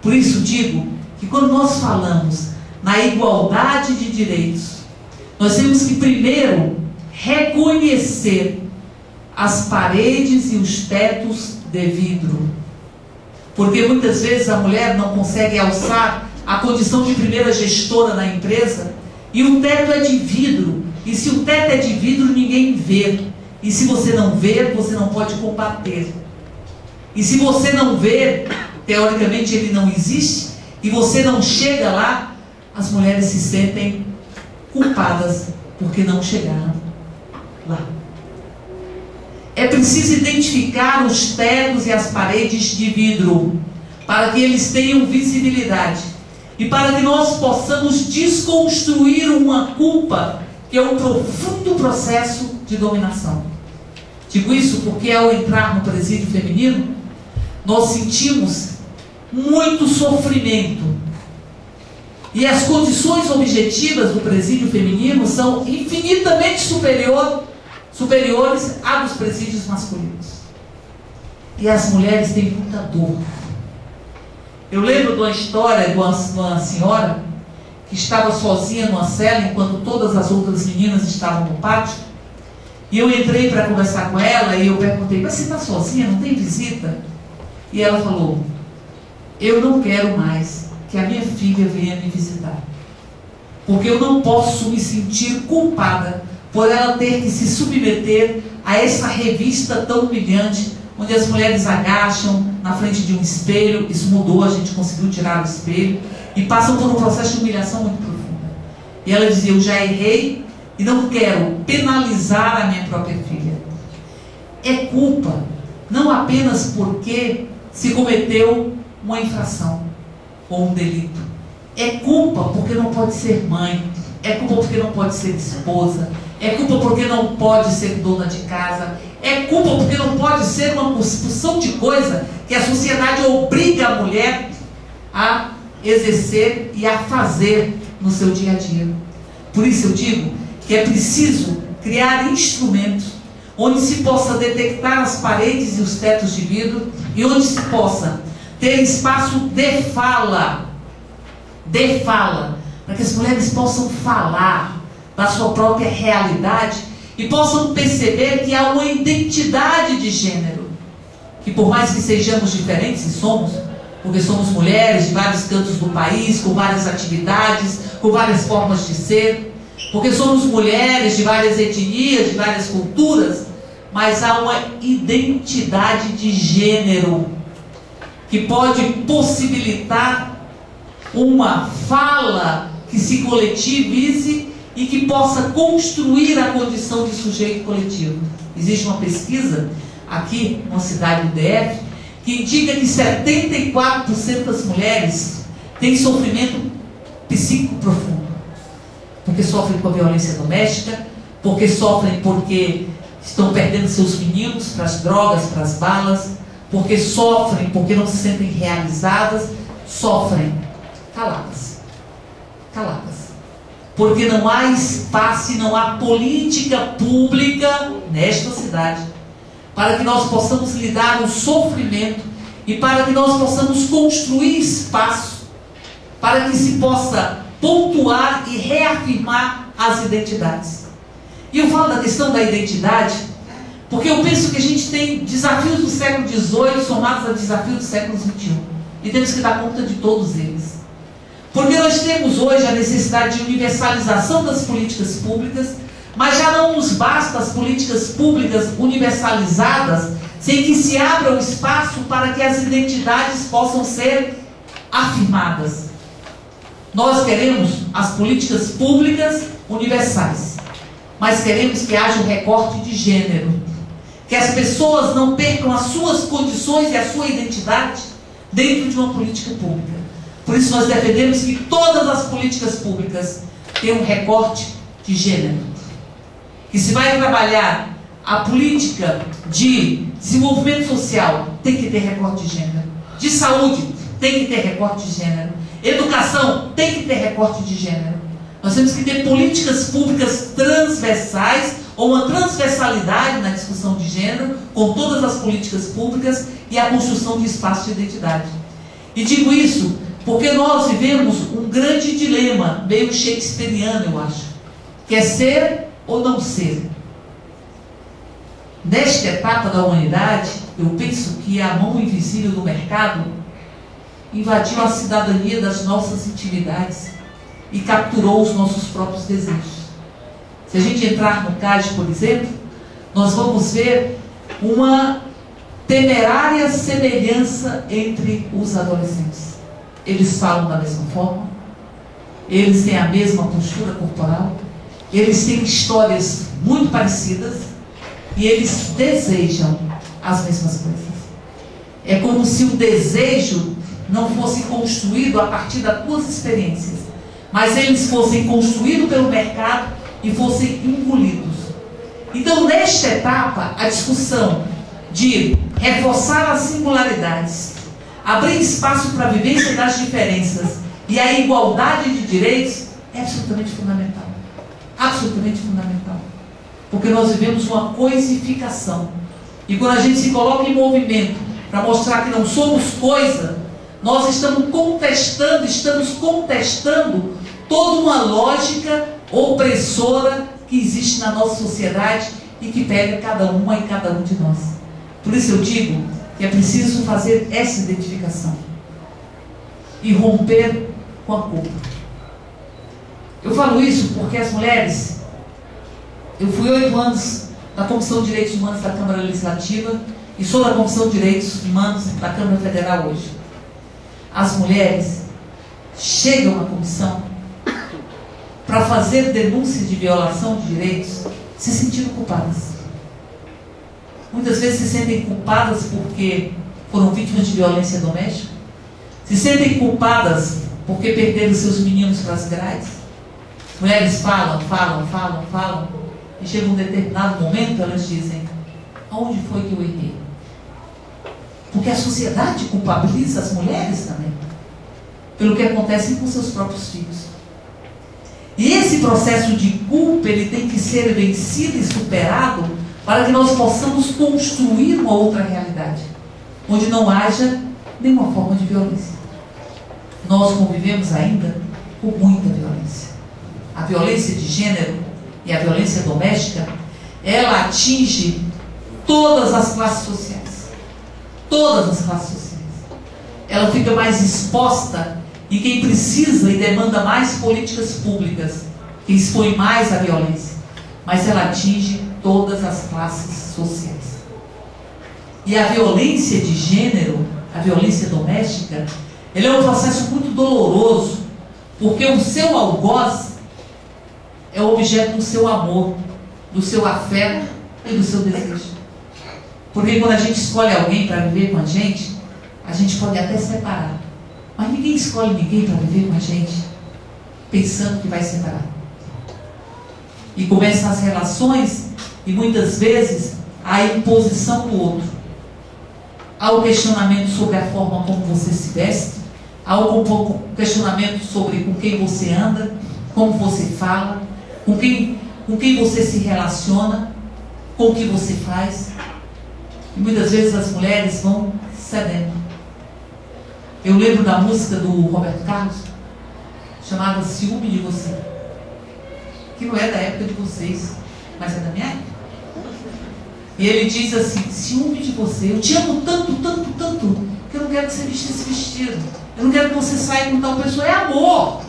Por isso digo que quando nós falamos na igualdade de direitos, nós temos que primeiro reconhecer as paredes e os tetos de vidro. Porque muitas vezes a mulher não consegue alçar a condição de primeira gestora na empresa e o teto é de vidro. E se o teto é de vidro, ninguém vê. E se você não vê, você não pode combater. E se você não vê, teoricamente ele não existe, e você não chega lá, as mulheres se sentem culpadas porque não chegaram lá. É preciso identificar os tetos e as paredes de vidro, para que eles tenham visibilidade, e para que nós possamos desconstruir uma culpa, que é um profundo processo de dominação. Digo isso porque ao entrar no presídio feminino, nós sentimos muito sofrimento. E as condições objetivas do presídio feminino são infinitamente superiores à dos presídios masculinos. E as mulheres têm muita dor. Eu lembro de uma história de uma senhora que estava sozinha numa cela enquanto todas as outras meninas estavam no pátio. E eu entrei para conversar com ela e eu perguntei: mas você está sozinha? Não tem visita? E ela falou: eu não quero mais que a minha filha venha me visitar, porque eu não posso me sentir culpada por ela ter que se submeter a essa revista tão humilhante, onde as mulheres agacham na frente de um espelho. Isso mudou, a gente conseguiu tirar o espelho, e passam por um processo de humilhação muito profunda. E ela dizia: eu já errei e não quero penalizar a minha própria filha. É culpa, não apenas porque se cometeu uma infração ou um delito. É culpa porque não pode ser mãe, é culpa porque não pode ser esposa, é culpa porque não pode ser dona de casa, é culpa porque não pode ser uma porção de coisa que a sociedade obriga a mulher a exercer e a fazer no seu dia a dia. Por isso eu digo que é preciso criar instrumentos onde se possa detectar as paredes e os tetos de vidro, e onde se possa ter espaço de fala, para que as mulheres possam falar da sua própria realidade e possam perceber que há uma identidade de gênero, que por mais que sejamos diferentes, e somos, porque somos mulheres de vários cantos do país, com várias atividades, com várias formas de ser, porque somos mulheres de várias etnias, de várias culturas, mas há uma identidade de gênero que pode possibilitar uma fala que se coletivize e que possa construir a condição de sujeito coletivo. Existe uma pesquisa aqui, numa cidade do DF, que indica que 74% das mulheres têm sofrimento psíquico profundo, porque sofrem com a violência doméstica, porque sofrem porque estão perdendo seus meninos para as drogas, para as balas, porque sofrem porque não se sentem realizadas, sofrem caladas, porque não há espaço e não há política pública nesta cidade para que nós possamos lidar com o sofrimento e para que nós possamos construir espaço para que se possa pontuar e reafirmar as identidades. E eu falo da questão da identidade porque eu penso que a gente tem desafios do século XVIII somados a desafios do século XXI, e temos que dar conta de todos eles. Porque nós temos hoje a necessidade de universalização das políticas públicas, mas já não nos basta as políticas públicas universalizadas sem que se abra um espaço para que as identidades possam ser afirmadas. Nós queremos as políticas públicas universais, mas queremos que haja um recorte de gênero, que as pessoas não percam as suas condições e a sua identidade dentro de uma política pública. Por isso nós defendemos que todas as políticas públicas tenham um recorte de gênero. Que se vai trabalhar a política de desenvolvimento social, tem que ter recorte de gênero. De saúde, tem que ter recorte de gênero. Educação, tem que ter recorte de gênero. Nós temos que ter políticas públicas transversais, ou uma transversalidade na discussão de gênero, com todas as políticas públicas e a construção de espaço de identidade. E digo isso porque nós vivemos um grande dilema, meio shakespeariano, eu acho, que é ser ou não ser. Nesta etapa da humanidade, eu penso que a mão invisível do mercado invadiu a cidadania das nossas intimidades e capturou os nossos próprios desejos. Se a gente entrar no CAD, por exemplo, nós vamos ver uma temerária semelhança entre os adolescentes. Eles falam da mesma forma, eles têm a mesma postura corporal, eles têm histórias muito parecidas e eles desejam as mesmas coisas. É como se o desejo não fosse construído a partir das tuas experiências, mas eles fossem construídos pelo mercado e fossem engolidos. Então, nesta etapa, a discussão de reforçar as singularidades, abrir espaço para a vivência das diferenças e a igualdade de direitos é absolutamente fundamental. Absolutamente fundamental. Porque nós vivemos uma coisificação. E quando a gente se coloca em movimento para mostrar que não somos coisa, nós estamos contestando toda uma lógica opressora que existe na nossa sociedade e que pega cada uma e cada um de nós. Por isso eu digo que é preciso fazer essa identificação e romper com a culpa. Eu falo isso porque as mulheres, eu fui 8 anos na Comissão de Direitos Humanos da Câmara Legislativa e sou da Comissão de Direitos Humanos da Câmara Federal hoje. As mulheres chegam na comissão para fazer denúncia de violação de direitos se sentindo culpadas. Muitas vezes se sentem culpadas porque foram vítimas de violência doméstica, se sentem culpadas porque perderam seus meninos para as grades. Mulheres falam, e chega um determinado momento, elas dizem: aonde foi que eu errei? Porque a sociedade culpabiliza as mulheres também pelo que acontece com seus próprios filhos. E esse processo de culpa, ele tem que ser vencido e superado para que nós possamos construir uma outra realidade, onde não haja nenhuma forma de violência. Nós convivemos ainda com muita violência. A violência de gênero e a violência doméstica, ela atinge todas as classes sociais. Todas as classes sociais. Ela fica mais exposta e quem precisa e demanda mais políticas públicas, que expõe mais a violência, mas ela atinge todas as classes sociais. E a violência de gênero, a violência doméstica, ele é um processo muito doloroso, porque o seu algoz é o objeto do seu amor, do seu afeto e do seu desejo. Porque quando a gente escolhe alguém para viver com a gente pode até separar. Mas ninguém escolhe ninguém para viver com a gente pensando que vai separar. E começam as relações e muitas vezes a imposição do outro. Há o questionamento sobre a forma como você se veste, há o questionamento sobre com quem você anda, como você fala, com quem você se relaciona, com o que você faz. E muitas vezes as mulheres vão cedendo. Eu lembro da música do Roberto Carlos, chamada Ciúme de Você, que não é da época de vocês, mas é da minha época. E ele diz assim: ciúme de você, eu te amo tanto, tanto, tanto, que eu não quero que você vista esse vestido, eu não quero que você saia com tal pessoa. É amor,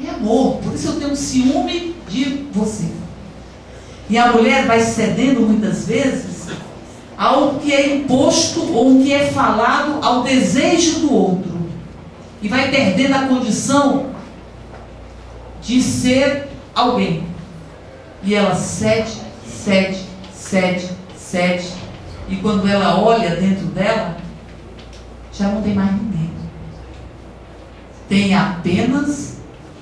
é amor, por isso eu tenho ciúme de você. E a mulher vai cedendo muitas vezes ao que é imposto ou o que é falado ao desejo do outro, e vai perdendo a condição de ser alguém. E ela cede, e quando ela olha dentro dela, já não tem mais ninguém. Tem apenas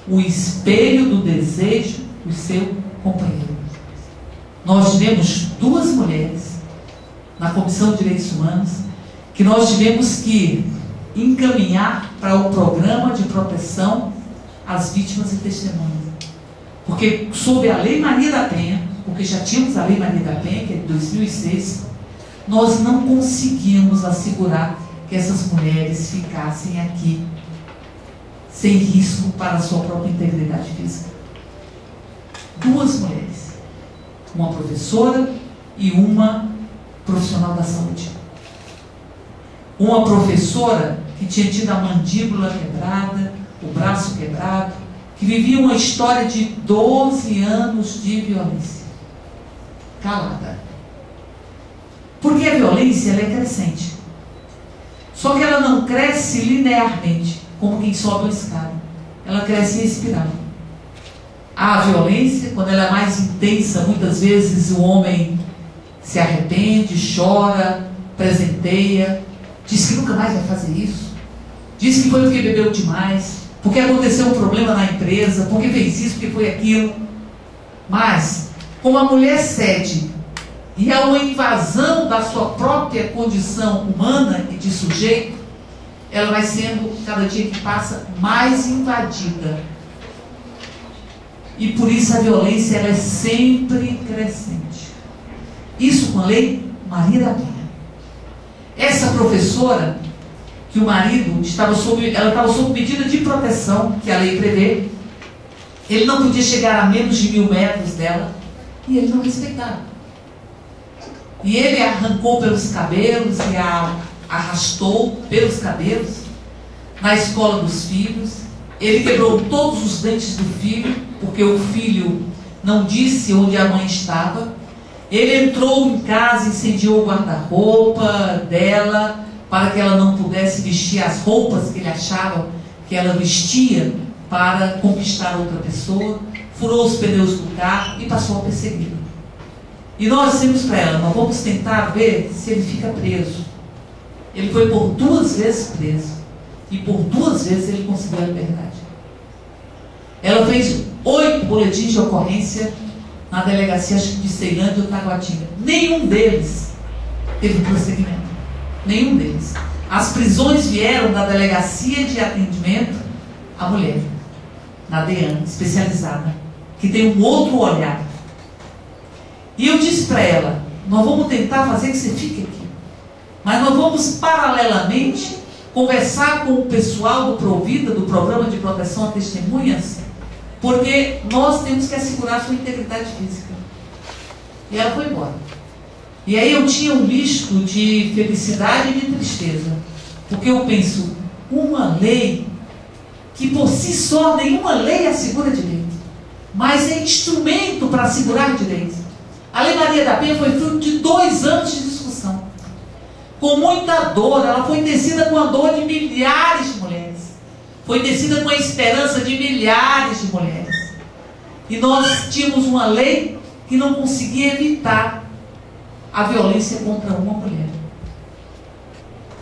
o espelho do desejo do seu companheiro. Nós tivemos 2 mulheres na Comissão de Direitos Humanos que nós tivemos que encaminhar para o programa de proteção às vítimas e testemunhas. Porque sob a Lei Maria da Penha, porque já tínhamos a Lei Maria da Penha, que é de 2006, nós não conseguíamos assegurar que essas mulheres ficassem aqui sem risco para a sua própria integridade física. 2 mulheres, uma professora e uma profissional da saúde. Uma professora que tinha tido a mandíbula quebrada, o braço quebrado, que vivia uma história de 12 anos de violência. Calada. Porque a violência, ela é crescente. Só que ela não cresce linearmente, como quem sobe uma escada. Ela cresce em espiral. A violência, quando ela é mais intensa, muitas vezes o homem se arrepende, chora, presenteia, diz que nunca mais vai fazer isso, diz que foi porque bebeu demais, porque aconteceu um problema na empresa, porque fez isso, porque foi aquilo. Mas, como a mulher cede e há uma invasão da sua própria condição humana e de sujeito, ela vai sendo, cada dia que passa, mais invadida. E por isso a violência, ela é sempre crescente. Isso com a lei Maria da Penha. Essa professora, que o marido estava sob medida de proteção, que a lei prevê, ele não podia chegar a menos de 1000 metros dela, e ele não respeitava. E ele a arrancou pelos cabelos e a arrastou pelos cabelos na escola dos filhos. Ele quebrou todos os dentes do filho, porque o filho não disse onde a mãe estava. Ele entrou em casa, incendiou o guarda-roupa dela, para que ela não pudesse vestir as roupas que ele achava que ela vestia para conquistar outra pessoa. Furou os pneus do carro e passou a persegui-la. E nós dissemos para ela: nós vamos tentar ver se ele fica preso. Ele foi por 2 vezes preso, e por 2 vezes ele conseguiu a liberdade. Ela fez 8 boletins de ocorrência na delegacia de Ceilândia ou Taguatinga. Nenhum deles teve prosseguimento. Nenhum deles. As prisões vieram da delegacia de atendimento à mulher, na DEAN, especializada, que tem um outro olhar. E eu disse para ela: nós vamos tentar fazer que você fique aqui, mas nós vamos paralelamente conversar com o pessoal do Provida, do Programa de Proteção a Testemunhas, porque nós temos que assegurar a sua integridade física. E ela foi embora. E aí eu tinha um misto de felicidade e de tristeza, porque eu penso, uma lei que por si só nenhuma lei assegura direito, mas é instrumento para assegurar direitos. A Lei Maria da Penha foi fruto de 2 anos de discussão, com muita dor. Ela foi tecida com a dor de milhares de mulheres, foi tecida com a esperança de milhares de mulheres. E nós tínhamos uma lei que não conseguia evitar a violência contra uma mulher.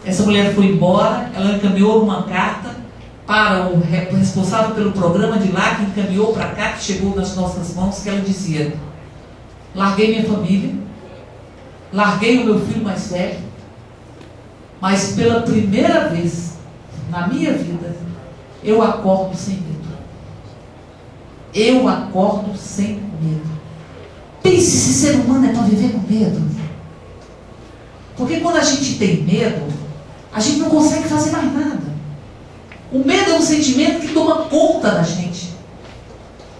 Essa mulher foi embora, ela encaminhou uma carta para o responsável pelo programa de lá, que encaminhou para cá, que chegou nas nossas mãos, que ela dizia: larguei minha família, larguei o meu filho mais velho, mas pela primeira vez na minha vida, eu acordo sem medo. Eu acordo sem medo. Pense se ser humano é para viver com medo. Porque quando a gente tem medo, a gente não consegue fazer mais nada. O medo é um sentimento que toma conta da gente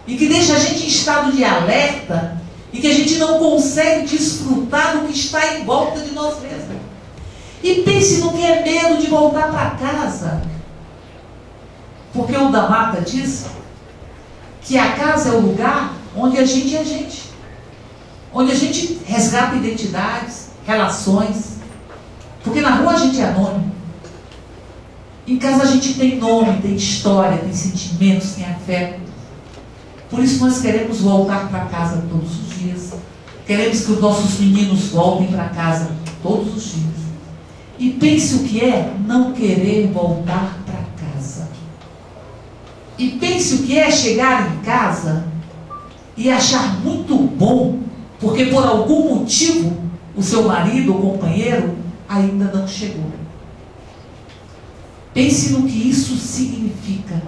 e que deixa a gente em estado de alerta, e que a gente não consegue desfrutar do que está em volta de nós mesmos. E pense no que é medo de voltar para casa. Porque o da Mata diz que a casa é o lugar onde a gente é gente, onde a gente resgata identidades, relações. Porque na rua a gente é anônimo. Em casa a gente tem nome, tem história, tem sentimentos, tem afeto. Por isso nós queremos voltar para casa todos os dias. Queremos que os nossos meninos voltem para casa todos os dias. E pense o que é não querer voltar para casa. E pense o que é chegar em casa e achar muito bom, porque por algum motivo o seu marido ou companheiro ainda não chegou. Pense no que isso significa.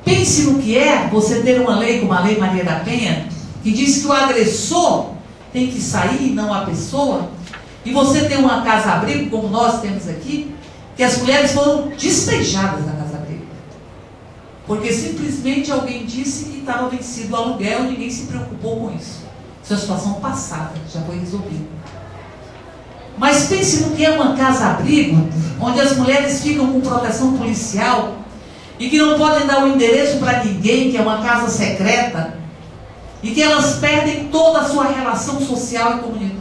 Pense no que é você ter uma lei como a Lei Maria da Penha, que diz que o agressor tem que sair e não a pessoa, E você tem uma casa-abrigo, como nós temos aqui, que as mulheres foram despejadas da casa-abrigo. Porque simplesmente alguém disse que estava vencido o aluguel e ninguém se preocupou com isso. Isso é situação passada, já foi resolvido. Mas pense no que é uma casa-abrigo, onde as mulheres ficam com proteção policial e que não podem dar o endereço para ninguém, que é uma casa secreta, e que elas perdem toda a sua relação social e comunitária.